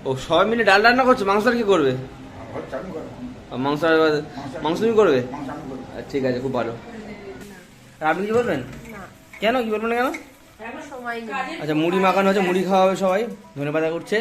ও সবাই মিলে ডাল রান্না করছো, মাংস কি করবে? মাংস মাংস তুমি করবে? ঠিক আছে, খুব ভালো। আর আপনি কি বলবেন? কেন কি বলবেন না কেন? আচ্ছা, মুড়ি মাখানো হচ্ছে, মুড়ি খাওয়া হবে সবাই, ধনেপাতা উঠছে।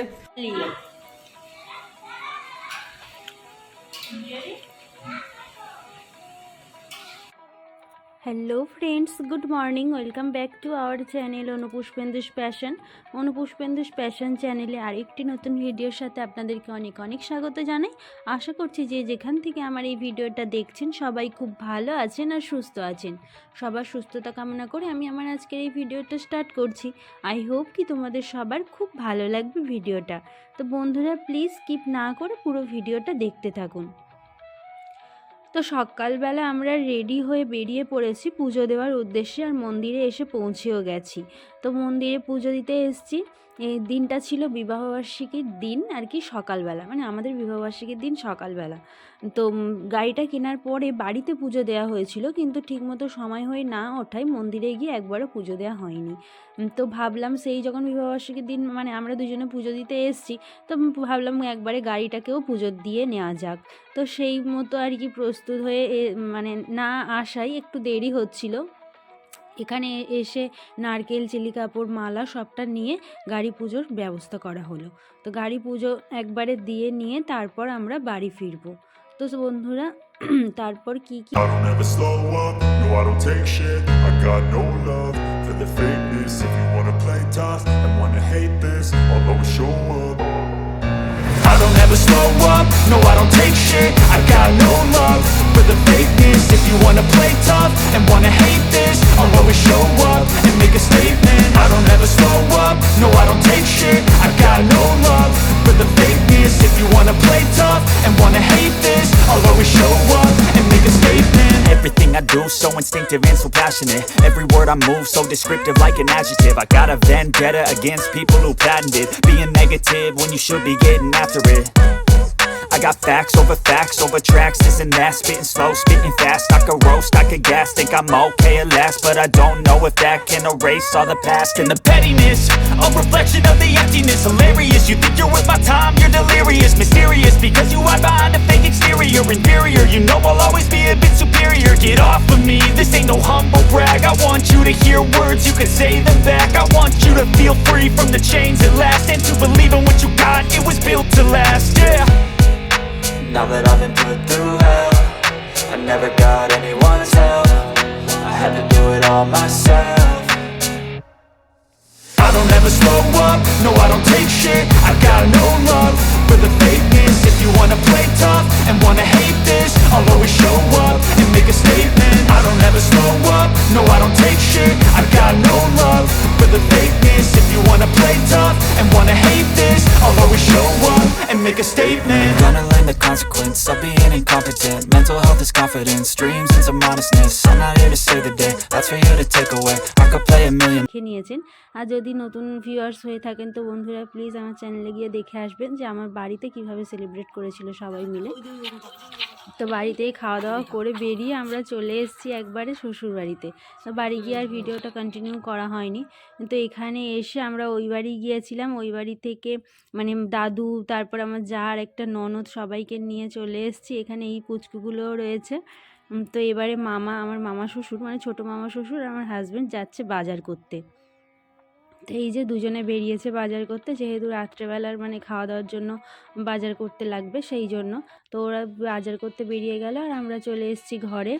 Hello friends, good morning. Welcome back to our channel Anupushpendu's passion. Anupushpendu's passion চ্যানেলে আরেকটি নতুন ভিডিওর সাথে আপনাদেরকে অনেক অনেক স্বাগত জানাই। আশা করছি যে যেখান থেকে আমার এই ভিডিওটা দেখছেন সবাই খুব ভালো আছেন আর সুস্থ আছেন। সবার সুস্থতা কামনা করে আমি আমার আজকের এই ভিডিওটা স্টার্ট করছি। আই হোপ কি তোমাদের সবার খুব ভালো লাগবে ভিডিওটা। তো বন্ধুরা, প্লিজ স্কিপ না করে পুরো ভিডিওটা দেখতে থাকুন। তো সকালবেলা আমরা রেডি হয়ে বেরিয়ে পড়েছি পুজো দেওয়ার উদ্দেশ্যে, আর মন্দিরে এসে পৌঁছেও গেছি। তো মন্দিরে পুজো দিতে এসেছি। এই দিনটা ছিল বিবাহবার্ষিকীর দিন আর কি, সকালবেলা, মানে আমাদের বিবাহবার্ষিকীর দিন সকালবেলা। তো গাড়িটা কেনার পরে বাড়িতে পুজো দেওয়া হয়েছিল, কিন্তু ঠিকমতো সময় হয়ে না ওঠায় মন্দিরে গিয়ে একবারও পুজো দেওয়া হয়নি। তো ভাবলাম সেই যখন বিবাহবার্ষিকীর দিন মানে আমরা দুজনে পুজো দিতে এসেছি, তো ভাবলাম একবারে গাড়িটাকেও পুজো দিয়ে নেওয়া যাক। তো সেই মতো আর কি প্রস্তুত হয়ে মানে না আসাই একটু দেরি হচ্ছিল। এখানে এসে নারকেল, চিলি কাপড়, মালা সবটা নিয়ে গাড়ি পুজোর ব্যবস্থা করা হলো। তো গাড়ি পুজো একবারে দিয়ে নিয়ে তারপর আমরা বাড়ি ফিরবো। তো বন্ধুরা, তারপর কি কি I don't ever slow up, no I don't take shit. I got no love for the fakeness. If you wanna play tough and wanna hate this, I'll always show up. I don't ever slow up, no I don't take shit. I got no love for the fakeness. If you wanna play tough and wanna hate this, I'll always show up and make a statement. I don't ever slow up, no I don't take shit. I got no love for the fakeness. If you wanna play tough and wanna hate this, I'll always show up and make a statement. Everything I do so instinctive and so passionate. Every word I move so descriptive like an adjective. I got a vendetta against people who patented being negative when you should be getting after it. I got facts over tracks, this and that. Spitting slow, spitting fast. I could roast, I could gas. Think I'm okay at last, but I don't know if that can erase all the past. And the pettiness, a reflection of the emptiness. Hilarious, you think you're worth my time, you're delirious. Mysterious, because you hide behind a fake exterior. Inferior, you know I'll always be a bit superior. Get off of me, this ain't no humble brag. I want you to hear words, you can say them back. I want you to feel free from the chains at last, and to believe in what you got, it was built to last, yeah. Now that I've been put through hell, I never got anyone's help. I had to do it all myself. I don't ever slow up, no I don't take shit. I got no love for the fakeness. If you wanna play tough and wanna hate this, I'll always show up and make a statement. I don't ever slow up, no I don't take shit. I got no love for the fakeness. If you wanna play tough and wanna hate this, I'll always show up and make a statement. I'm gonna learn the consequence of being incompetent. Mental health is confidence, dreams and some honestness. I'm not here to save the day, that's for you to take away. I could play a million. নিয়েছেন। আর যদি নতুন viewers হয়ে থাকেন তো বন্ধুরা please আমার চ্যানেলে গিয়ে দেখে আসবেন যে আমার বাড়িতে কিভাবে সেলিব্রেট করেছিল সবাই মিলে। তো বাড়িতেই খাওয়া দাওয়া করে বেরিয়ে আমরা চলে এসেছি একবারে শ্বশুর বাড়িতে। তো বাড়ি গিয়ে আর ভিডিওটা কন্টিনিউ করা হয়নি। তো এখানে এসে আমরা ওই বাড়ি গিয়েছিলাম, ওই বাড়ি থেকে মানে দাদু, তারপর আমার জার, একটা ননদ, সবাইকে নিয়ে চলে এসেছি। এখানে এই পুচকুগুলোও রয়েছে। তো এবারে আমার মামা শ্বশুর মানে ছোটো মামা শ্বশুর আর আমার হাজব্যান্ড যাচ্ছে বাজার করতে। তো এই যে দুজনে বেরিয়েছে বাজার করতে, যেহেতু রাত্রেবেলার মানে খাওয়া দাওয়ার জন্য বাজার করতে লাগবে সেই জন্য। তো ওরা বাজার করতে বেরিয়ে গেল আর আমরা চলে এসেছি ঘরে।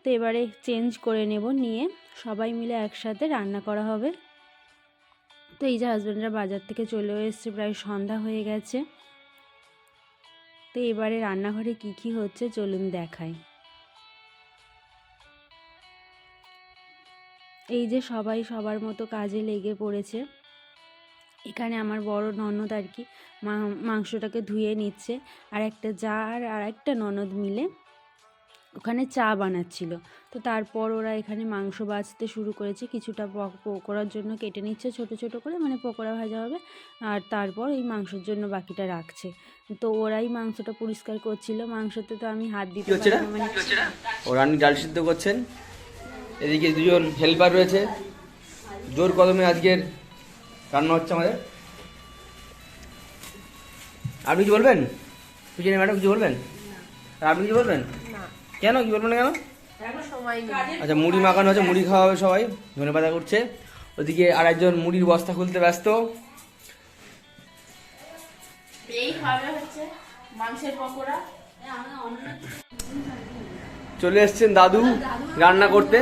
তো এবারে চেঞ্জ করে নেব, নিয়ে সবাই মিলে একসাথে রান্না করা হবে। তো এই যে হাজব্যান্ডরা বাজার থেকে চলেও এসছে, প্রায় সন্ধ্যা হয়ে গেছে। তো এবারে রান্নাঘরে কি কি হচ্ছে চলুন দেখাই। এই যে সবাই সবার মতো কাজে লেগে পড়েছে। এখানে আমার বড় ননদ আর কি মাংসটাকে ধুয়ে নিচ্ছে, আর একটা জার আর একটা ননদ মিলে ওখানে চা বানাচ্ছিল। তো তারপর ওরা এখানে মাংস ভাজতে শুরু করেছে, কিছুটা পকোড়ার জন্য কেটে নিচ্ছে ছোট ছোট করে, মানে পকোড়া ভাজা হবে, আর তারপর এই মাংসের জন্য বাকিটা রাখছে। তো ওরাই মাংসটা পরিষ্কার করছিল, মাংসতে তো আমি হাত দিতে পারি না, মানে ওরা ডাল সিদ্ধ করছেন। এদিকে দুজন হেল্পার রয়েছে, জোর কদমে আজকের রান্না হচ্ছে আমাদের। আপনি কিছু বলবেন? পিছনে ম্যাডাম কিছু বলবেন? আর আপনি কিছু বলবেন? কেন কি বলবেন না কেন? আচ্ছা, মুড়ি মাখানো হচ্ছে, মুড়ি খাওয়া হবে সবাই, ধনেপাতা করছে। ওদিকে আর একজন মুড়ির বস্তা খুলতে ব্যস্ত। এই খাবে হচ্ছে মাংসের পকোড়া। চলে এসছেন দাদু রান্না করতে।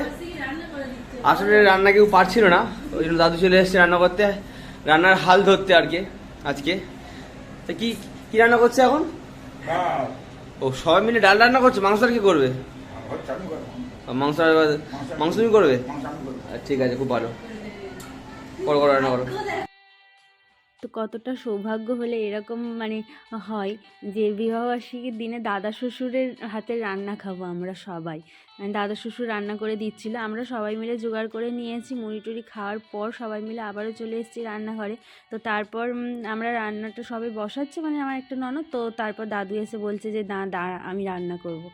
আসলে রান্না কেউ পারছিল না, ওই জন্য দাদু চলে এসছে রান্না করতে, রান্নার হাল ধরতে আর কি আজকে। তা কি কি রান্না করছে এখন? ও সবাই মিলে ডাল রান্না করছে। মাংস আর কি করবে? মাংস মাংস তুমি করবে? ঠিক আছে, খুব ভালো, করো করো, রান্না করো। তো কতটা সৌভাগ্য হলে এরকম মানে হয় যে বিবাহবার্ষিকীর দিনে দাদা শ্বশুরের হাতে রান্না খাবো আমরা সবাই। মানে দাদা শ্বশুর রান্না করে দিচ্ছিলো, আমরা সবাই মিলে জোগাড় করে নিয়েছি। মুড়ি টুড়ি খাওয়ার পর সবাই মিলে আবারও চলে এসেছি রান্নাঘরে। তো তারপর আমরা রান্নাটা সবাই বসাচ্ছি, মানে আমার একটা ননদ। তো তারপর দাদু এসে বলছে যে দাঁড়া আমি রান্না করব।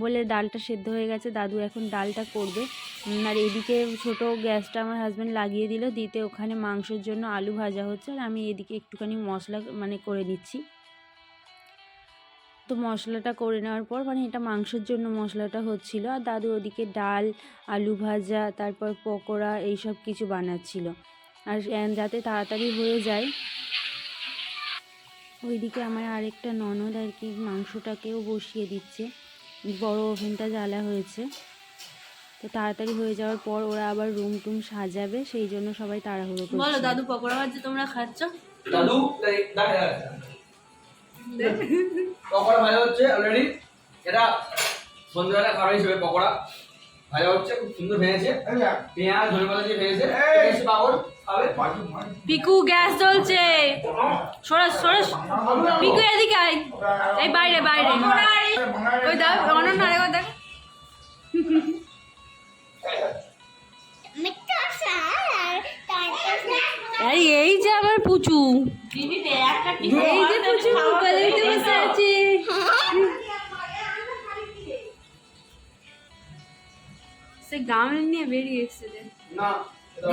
বলে ডালটা সেদ্ধ হয়ে গেছে, দাদু এখন ডালটা করবে। আর এদিকে ছোট গ্যাসটা আমার হাজব্যান্ড লাগিয়ে দিল, দিতে ওখানে মাংসের জন্য আলু ভাজা হচ্ছে, আর আমি এদিকে একটুখানি মশলা মানে করে নিচ্ছি। তো মশলাটা করে নেওয়ার পর মানে এটা মাংসের জন্য মশলাটা হচ্ছিল, আর দাদু ওদিকে ডাল, আলু ভাজা, তারপর পকোড়া এইসব কিছু বানাচ্ছিল। আর যাতে তাড়াতাড়ি হয়ে যায়, ওইদিকে আমার আরেকটা ননদ আর কি মাংসটাকেও বসিয়ে দিচ্ছে। বড় ওভেনটা জ্বালা হয়েছে, তো তাড়াতাড়ি হয়ে যাওয়ার পর ওরা আবার রুম টুম সাজাবে, সেই জন্য সবাই তাড়াহুড়ো করছে। বলো দাদু পকোড়া ভাজছে তোমরা খাচ্ছ? দাদু পকোড়া ভাজা হচ্ছে অলরেডি। এটা সন্ধ্যাবেলা খাবার হিসেবে পকোড়া ভাজা হচ্ছে, খুব সুন্দর ভেঙেছে, পেঁয়াজ ধনেপাতা দিয়ে ভেঙেছে। পাগল খাবে। পিকু গ্যাস জ্বলছে, সরাস সরাস। পিকু এদিকে আয়, এই বাইরে বাইরে। ওই দাও অনন্য আরেকবার দেখ। এই যে আমার পুচু, এই যে পুচু গলিতে বসে আছে। সে গাম নিয়ে বেরিয়ে এসছে। না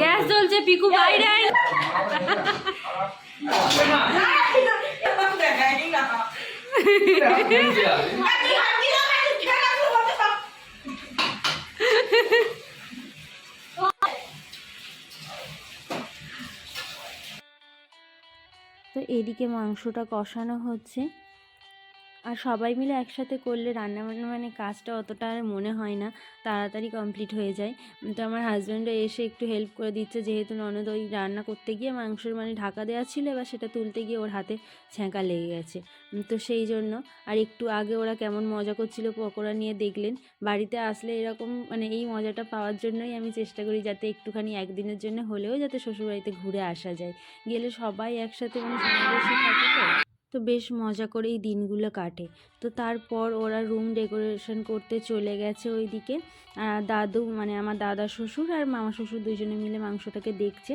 গ্যাস জ্বলছে, পিকু বাইরে আয়। তো এদিকে মাংসটা কষানো হচ্ছে, আর সবাই মিলে একসাথে করলে রান্না মানে কাজটা অতটা আর মনে হয় না, তাড়াতাড়ি কমপ্লিট হয়ে যায়। তো আমার হাজব্যান্ডও এসে একটু হেল্প করে দিচ্ছে, যেহেতু ননদ ওই রান্না করতে গিয়ে মাংসের মানে ঢাকা দেওয়া ছিল, এবার সেটা তুলতে গিয়ে ওর হাতে ছ্যাঁকা লেগে গেছে। তো সেই জন্য আর একটু আগে ওরা কেমন মজা করছিল পকোড়া নিয়ে দেখলেন। বাড়িতে আসলে এরকম মানে এই মজাটা পাওয়ার জন্যই আমি চেষ্টা করি যাতে একটুখানি একদিনের জন্য হলেও যাতে শ্বশুরবাড়িতে ঘুরে আসা যায়। গেলে সবাই একসাথে মানে সমাবেশে থাকে, তো বেশ মজা করে এই দিনগুলো কাটে। তো তারপর ওরা রুম ডেকোরেশন করতে চলে গেছে ওইদিকে। দাদু মানে আমার দাদা শ্বশুর আর মামা শ্বশুর দুজনে মিলে মাংসটাকে দেখছে।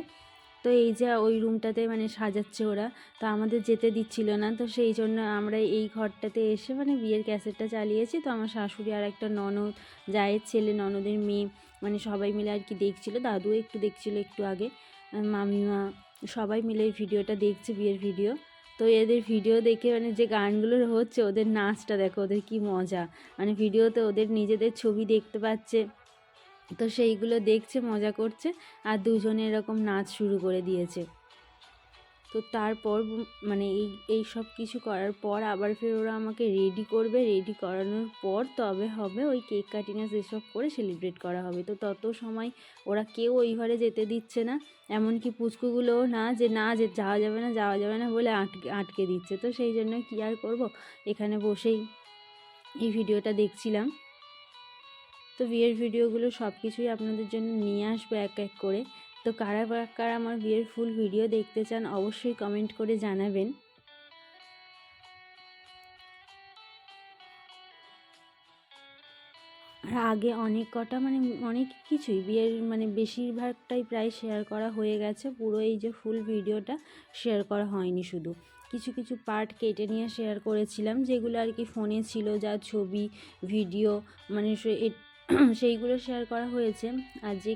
তো এই যে ওই রুমটাতে মানে সাজাচ্ছে ওরা, তো আমাদের যেতে দিচ্ছিল না, তো সেই জন্য আমরা এই ঘরটাতে এসে মানে বিয়ের ক্যাসেটটা চালিয়েছি। তো আমার শাশুড়ি আর একটা ননদ, জায়ের ছেলে, ননদের মেয়ে, মানে সবাই মিলে আর কি দেখছিল। দাদুও একটু দেখছিল একটু আগে, মামিমা সবাই মিলে এই ভিডিওটা দেখছে, বিয়ের ভিডিও। তো এদের ভিডিও দেখে মানে যে গানগুলো হচ্ছে, ওদের নাচটা দেখো, ওদের কি মজা, মানে ভিডিওতে ওদের নিজেদের ছবি দেখতে পাচ্ছে, তো সেইগুলো দেখছে, মজা করছে, আর দুজনে এরকম নাচ শুরু করে দিয়েছে। তো তারপর মানে এই সব কিছু করার পর আবার ফের ওরা আমাকে রেডি করবে, রেডি করানোর পর তবে হবে ওই কেক কাটিং এসব করে সেলিব্রেট করা হবে। তো তত সময় ওরা কেউ ওই ঘরে যেতে দিচ্ছে না, এমনকি পুচকুগুলোও না যে যাওয়া যাবে না যাওয়া যাবে না বলে আটকে দিচ্ছে। তো সেই জন্য কী আর করবো, এখানে বসেই এই ভিডিওটা দেখছিলাম। তো বিয়ের ভিডিওগুলো সব কিছুই আপনাদের জন্য নিয়ে আসবো এক এক করে। তো কারা কারা আমার বিয়ের ফুল ভিডিও দেখতে চান অবশ্যই কমেন্ট করে জানাবেন। আর আগে অনেক কটা মানে অনেক কিছুই বিয়ের মানে বেশিরভাগটাই প্রায় শেয়ার করা হয়ে গেছে, পুরো এই যে ফুল ভিডিওটা শেয়ার করা হয়নি, শুধু কিছু কিছু পার্ট কেটে নিয়ে শেয়ার করেছিলাম, যেগুলো আর কি ফোনে ছিল, যা ছবি ভিডিও মানে সেইগুলো শেয়ার করা হয়েছে। আর যে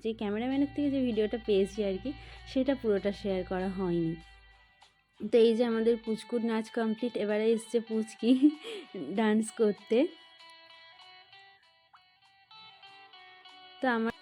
যে ক্যামেরাম্যানের থেকে যে ভিডিওটা পেয়েছি আর কি, সেটা পুরোটা শেয়ার করা হয়নি। তো এই যে আমাদের পুচকুর নাচ কমপ্লিট, এবারে এসছে পুচকি ডান্স করতে। তো আমার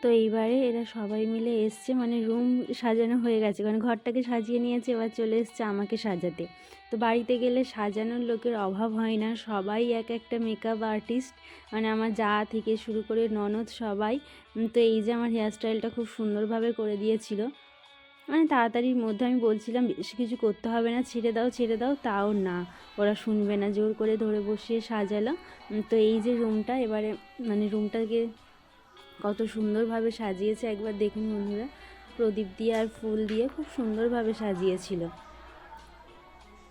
তো এইবারে এরা সবাই মিলে এসছে, মানে রুম সাজানো হয়ে গেছে, কারণ ঘরটাকে সাজিয়ে নিয়েছে, এবার চলে এসছে আমাকে সাজাতে। তো বাড়িতে গেলে সাজানোর লোকের অভাব হয় না, সবাই এক একটা মেকআপ আর্টিস্ট, মানে আমার যা থেকে শুরু করে ননদ সবাই। তো এই যে আমার হেয়ারস্টাইলটা খুব সুন্দরভাবে করে দিয়েছিল, মানে তাড়াতাড়ির মধ্যে। আমি বলছিলাম বেশি কিছু করতে হবে না, ছেড়ে দাও, তাও না, ওরা শুনবে না, জোর করে ধরে বসিয়ে সাজালো। তো এই যে রুমটা, এবারে মানে রুমটাকে কত সুন্দরভাবে সাজিয়েছে একবার দেখুন বন্ধুরা, প্রদীপ দিয়ে আর ফুল দিয়ে খুব সুন্দরভাবে সাজিয়েছিল।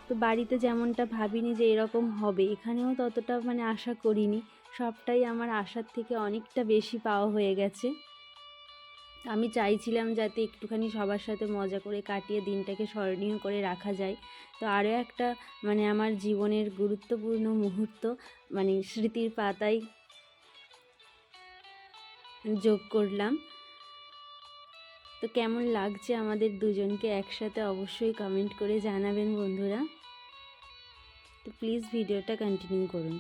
তো বাড়িতে যেমনটা ভাবিনি যে এরকম হবে, এখানেও ততটা মানে আশা করিনি, সবটাই আমার আশার থেকে অনেকটা বেশি পাওয়া হয়ে গেছে। আমি চাইছিলাম যাতে একটুখানি সবার সাথে মজা করে কাটিয়ে দিনটাকে স্মরণীয় করে রাখা যায়। তো আরও একটা মানে আমার জীবনের গুরুত্বপূর্ণ মুহূর্ত মানে স্মৃতির পাতায় যোগ করলাম। তো কেমন লাগছে আমাদের দুজনকে একসাথে অবশ্যই কমেন্ট করে জানাবেন বন্ধুরা। তো প্লিজ ভিডিওটা কন্টিনিউ করুন।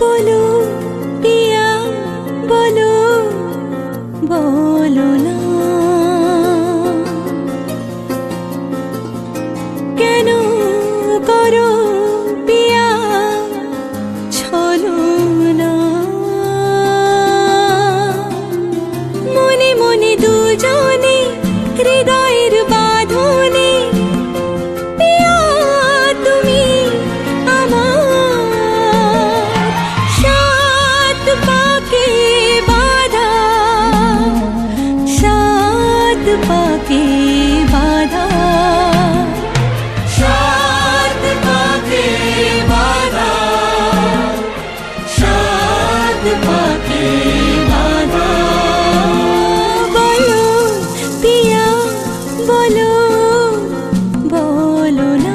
বলো পিয়া বলো, বলো না কেন করো পিয়া ছলো না। মনে মনে দুজনে হৃদয়ের বাঁধনে পিয়া তুমি আমার, সাত পাকে বাঁধা, সাত পাকে বাঁধা, সাত পাকে বাঁধা, সাত পাকে বাঁধা। বলো পিয়া বলো, বলো না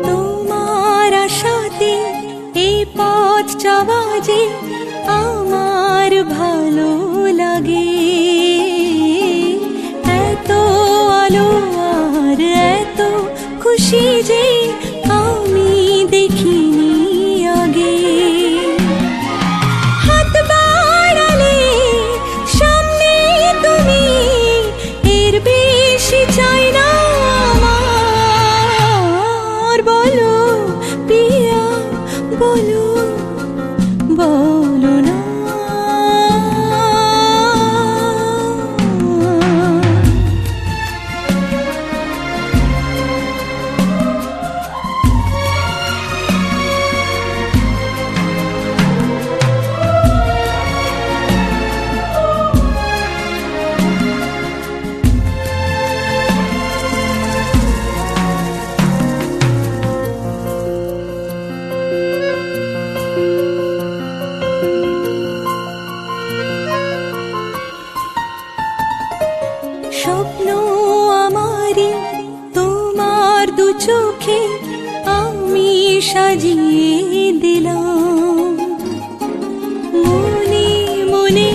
তোমার আশাতে এই পথ চলা যে আমার ভালো লাগে। এত আলো আর এত খুশি যে আমি দেখিনি আগে। হাত বাড়ালে সামনে তুমি, এর বেশি চাই না আমার। বলো পিয়া বলো, বলো না সাজিয়ে দিলাম মনে মনে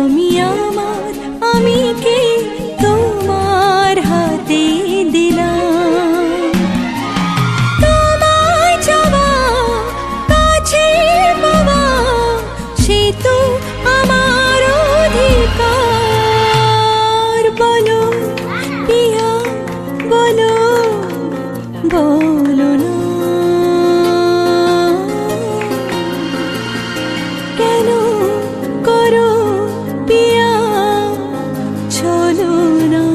আমি আমার আমিকে তোমার হাতে দিলাম তোমায় চাওয়া কাছে পাওয়া সে তো আমার অধিকার বলো পিয়া বলো বলো না কেন করো পিয়া চলো না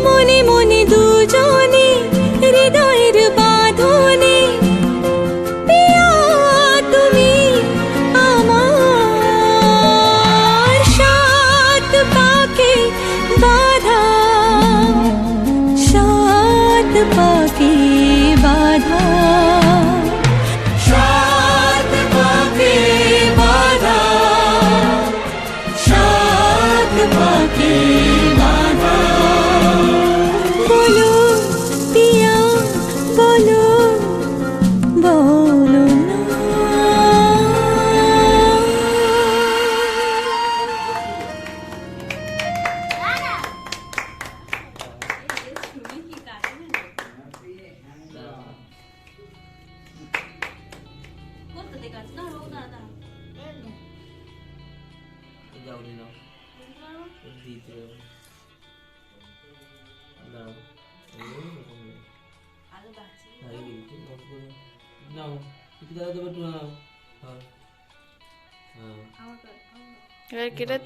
মনে মনে দুজনে হৃদয়ের বাঁধনে পিয়া তুমি আমার সাত পাকে বাধা সাত পাকে বাধা সাত পাকে বাধা সাত পাকে বাধা বলো পিয়া বলো বলো না যাও নি নাও দিতে দাও নাও কিছু দাদা দেবো একটু নাও হ্যাঁ এবার কেটে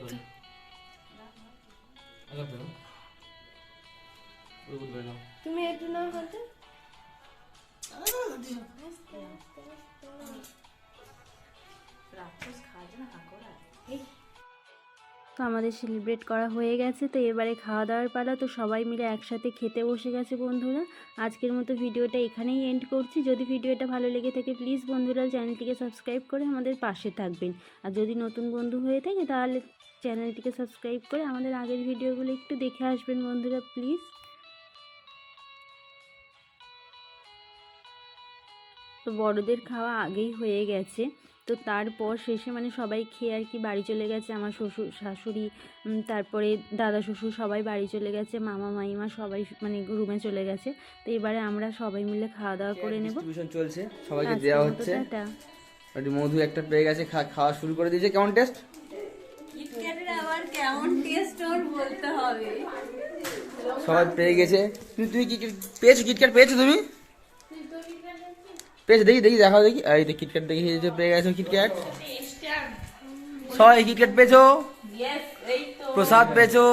আগাতে ওই বলবে না তুমি একটু নাও হাতে তো আমাদের সেলিব্রেট করা হয়ে গেছে, তো এবারে খাওয়া দাওয়ার পালা। তো সবাই মিলে একসাথে খেতে বসে গেছে বন্ধুরা। আজকের মতো ভিডিওটা এখানেই এন্ড করছি। যদি ভিডিওটা ভালো লেগে থাকে প্লিজ বন্ধুরা চ্যানেলটিকে সাবস্ক্রাইব করে আমাদের পাশে থাকবেন। আর যদি নতুন বন্ধু হয়ে থাকে তাহলে চ্যানেলটিকে সাবস্ক্রাইব করে আমাদের আগের ভিডিওগুলো একটু দেখে আসবেন বন্ধুরা প্লিজ। তো বড়দের খাওয়া আগেই হয়ে গেছে, তো তারপর শেষে মানে সবাই খেয়ে আর কি বাড়ি চলে গেছে। আমার শ্বশুর শাশুড়ি তারপরে দাদা শ্বশুর সবাই বাড়ি চলে গেছে, মামা মাইমা সবাই মানে রুমে চলে গেছে। তো এবারে আমরা সবাই মিলে খাওয়া দাওয়া করে নেব। ডিস্ট্রিবিউশন চলছে, সবাইকে দেওয়া হচ্ছে। একটু মধু একটা পেয়ে গেছে, খাওয়া শুরু করে দিয়েছে। কেমন টেস্ট? কিটক্যাটের আবার কেমন টেস্ট ওর বলতে হবে। সবাই পেয়ে গেছে। তুমি কি পেয়েছো? কিটক্যাট পেয়েছো তুমি? পেয়েছো? দেখি দেখি দেখাও দেখি। এই তো কিটক্যাট দেখি পেয়ে গেছো কিটক্যাট। সবাই কিটক্যাট পেয়েছো, প্রসাদ পেয়েছো।